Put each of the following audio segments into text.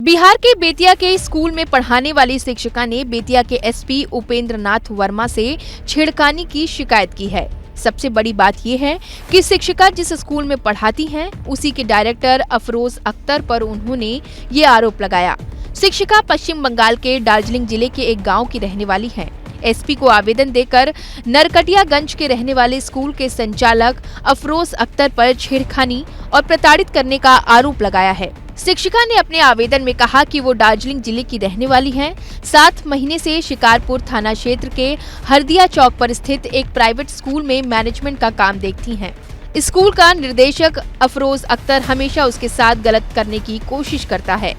बिहार के बेतिया के स्कूल में पढ़ाने वाली शिक्षिका ने बेतिया के एसपी उपेंद्र नाथ वर्मा से छेड़खानी की शिकायत की है। सबसे बड़ी बात यह है कि शिक्षिका जिस स्कूल में पढ़ाती हैं, उसी के डायरेक्टर अफरोज अख्तर पर उन्होंने ये आरोप लगाया। शिक्षिका पश्चिम बंगाल के दार्जिलिंग जिले के एक गाँव की रहने वाली है। एसपी को आवेदन देकर नरकटियागंज के रहने वाले स्कूल के संचालक अफरोज अख्तर पर छेड़खानी और प्रताड़ित करने का आरोप लगाया है। शिक्षिका ने अपने आवेदन में कहा कि वो दार्जिलिंग जिले की रहने वाली हैं। 7 महीने से शिकारपुर थाना क्षेत्र के हरदिया चौक पर स्थित एक प्राइवेट स्कूल में मैनेजमेंट का काम देखती हैं। स्कूल का निर्देशक अफरोज अख्तर हमेशा उसके साथ गलत करने की कोशिश करता है।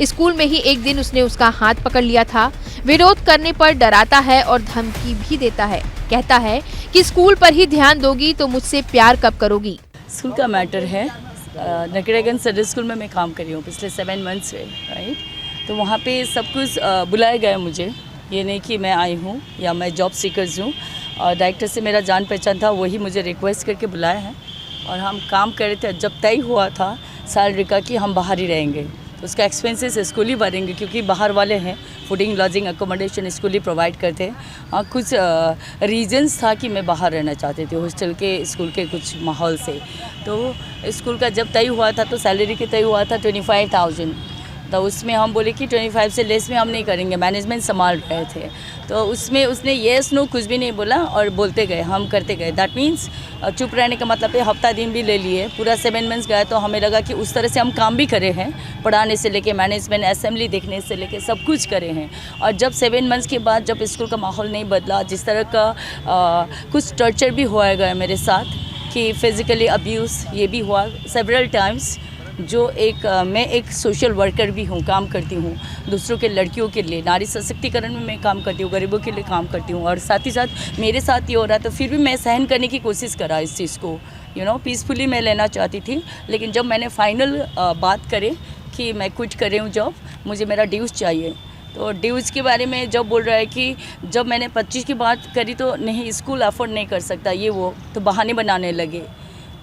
स्कूल में ही एक दिन उसने उसका हाथ पकड़ लिया था। विरोध करने पर डराता है और धमकी भी देता है। कहता है कि स्कूल पर ही ध्यान दोगी तो मुझसे प्यार कब करोगी। स्कूल का मैटर है। नरकटियागंज सदर स्कूल में मैं काम कर रही हूँ पिछले 7 मंथ से, राइट। तो वहाँ पे सब कुछ बुलाया गया मुझे, ये नहीं कि मैं आई हूँ या मैं जॉब सीकर्स हूँ। और डायरेक्टर से मेरा जान पहचान था, वही मुझे रिक्वेस्ट करके बुलाया है और हम काम कर रहे थे। जब तय हुआ था सैलरी का कि हम बाहर ही रहेंगे, तो उसका एक्सपेंसेस स्कूल ही भरेंगे क्योंकि बाहर वाले हैं। फूडिंग, लॉजिंग, अकोमोडेशन स्कूल ही प्रोवाइड करते हैं। हाँ, कुछ रीजंस था कि मैं बाहर रहना चाहती थी हॉस्टल के, स्कूल के कुछ माहौल से। तो स्कूल का जब तय हुआ था तो सैलरी के तय हुआ था 25,000। तो उसमें हम बोले कि 25 से लेस में हम नहीं करेंगे, मैनेजमेंट संभाल रहे थे। तो उसमें उसने येस नो कुछ भी नहीं बोला और बोलते गए, हम करते गए। दैट मीन्स चुप रहने का मतलब है हफ्ता दिन भी ले लिए, पूरा 7 मंथ्स गया। तो हमें लगा कि उस तरह से हम काम भी करे हैं, पढ़ाने से लेके मैनेजमेंट, असेंबली देखने से लेके सब कुछ करे हैं। और जब 7 मंथ्स के बाद जब स्कूल का माहौल नहीं बदला, जिस तरह का कुछ टॉर्चर भी हुआ गया मेरे साथ कि फिज़िकली अब्यूज़ ये भी हुआ सेवरल टाइम्स। जो मैं एक सोशल वर्कर भी हूँ, काम करती हूँ दूसरों के लड़कियों के लिए, नारी सशक्तिकरण में मैं काम करती हूँ, गरीबों के लिए काम करती हूँ। और साथ ही साथ मेरे साथ ये हो रहा था, फिर भी मैं सहन करने की कोशिश करा इस चीज़ को, पीसफुली मैं लेना चाहती थी। लेकिन जब मैंने फाइनल बात करे कि मैं क्विट कर रही हूँ जॉब, मुझे मेरा ड्यूज़ चाहिए, तो ड्यूज़ के बारे में जब बोल रहा है कि जब मैंने 25 की बात करी तो नहीं, स्कूल अफोर्ड नहीं कर सकता, ये वो तो बहाने बनाने लगे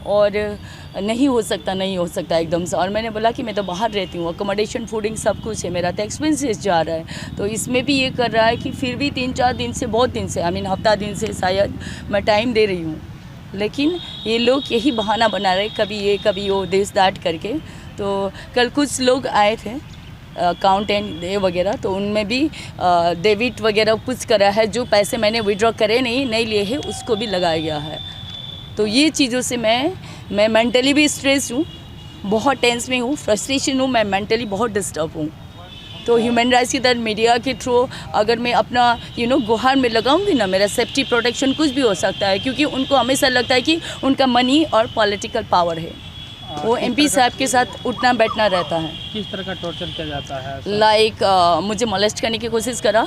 और नहीं हो सकता एकदम से। और मैंने बोला कि मैं तो बाहर रहती हूँ, अकोमोडेशन, फूडिंग सब कुछ है, मेरा तो एक्सपेंसेस जा रहा है। तो इसमें भी ये कर रहा है कि फिर भी 3-4 दिन से, बहुत दिन से, हफ्ता दिन से शायद मैं टाइम दे रही हूँ, लेकिन ये लोग यही बहाना बना रहे, कभी ये कभी वो, दिस दैट करके। तो कल कुछ लोग आए थे अकाउंटेंट वगैरह, तो उनमें भी डेबिट वगैरह कुछ करा है। जो पैसे मैंने विड्रॉ करे नहीं लिए हैं, उसको भी लगाया गया है। तो ये चीज़ों से मैं मेंटली भी स्ट्रेस हूँ, बहुत टेंस में हूँ, फ्रस्ट्रेशन हूँ, मैं मेंटली बहुत डिस्टर्ब हूँ। तो ह्यूमन राइट्स की तरह मीडिया के थ्रू अगर मैं अपना गुहार में लगाऊंगी ना, मेरा सेफ्टी प्रोटेक्शन कुछ भी हो सकता है, क्योंकि उनको हमेशा लगता है कि उनका मनी और पॉलिटिकल पावर है। वो एमपी साहब के साथ उठना बैठना रहता है। किस तरह का टॉर्चर किया जाता है? लाइक मुझे मोलेस्ट करने की कोशिश करा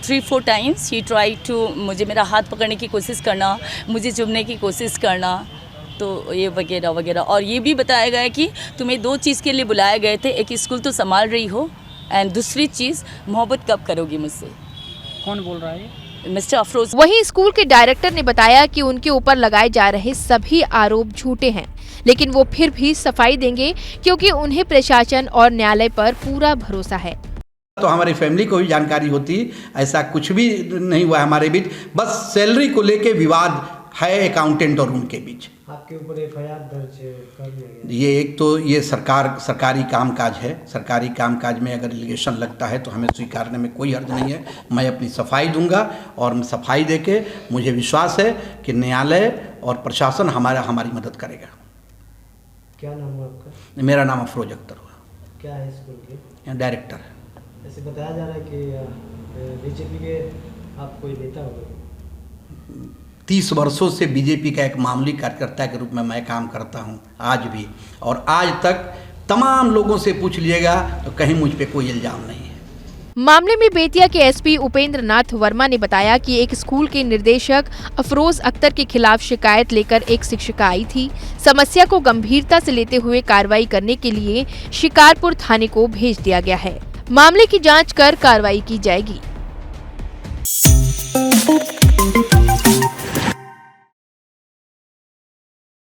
3-4 टाइम्स। ही ट्राई टू मुझे मेरा हाथ पकड़ने की कोशिश करना, मुझे चुभने की कोशिश करना, तो ये वगैरह वगैरह। और ये भी बताया गया कि तुम्हें 2 चीज़ के लिए बुलाए गए थे, एक स्कूल तो संभाल रही हो एंड दूसरी चीज़ मोहब्बत कब करोगी मुझसे। कौन बोल रहा है? मिस्टर अफरोज। वहीं स्कूल के डायरेक्टर ने बताया कि उनके ऊपर लगाए जा रहे सभी आरोप झूठे हैं, लेकिन वो फिर भी सफाई देंगे क्योंकि उन्हें प्रशासन और न्यायालय पर पूरा भरोसा है। तो हमारी फैमिली को भी जानकारी होती, ऐसा कुछ भी नहीं हुआ हमारे बीच, बस सैलरी को लेके विवाद है अकाउंटेंट और उनके बीच। आपके ऊपर एफआईआर दर्ज कर दिया गया। ये एक तो ये सरकारी कामकाज है। सरकारी कामकाज में अगर एलिगेशन लगता है तो हमें स्वीकारने में कोई हर्ज नहीं है। मैं अपनी सफाई दूंगा और मैं सफाई देके मुझे विश्वास है कि न्यायालय और प्रशासन हमारी मदद करेगा। क्या नाम है आपका? मेरा नाम अफरोज अख्तर हुआ। क्या है स्कूल के? डायरेक्टर है। ऐसे बताया जा रहा है कि बीजेपी के आप कोई नेता हो? 30 वर्षों से बीजेपी का एक मामूली कार्यकर्ता के रूप में मैं काम करता हूं, आज भी। और आज तक तमाम लोगों से पूछ लीजिएगा तो कहीं मुझ पे कोई इल्जाम नहीं है। मामले में बेतिया के एसपी उपेंद्र नाथ वर्मा ने बताया कि एक स्कूल के निर्देशक अफरोज अख्तर के खिलाफ शिकायत लेकर एक शिक्षिका आई थी। समस्या को गंभीरता से लेते हुए कार्रवाई करने के लिए शिकारपुर थाने को भेज दिया गया है। मामले की जांच कर कार्रवाई की जाएगी।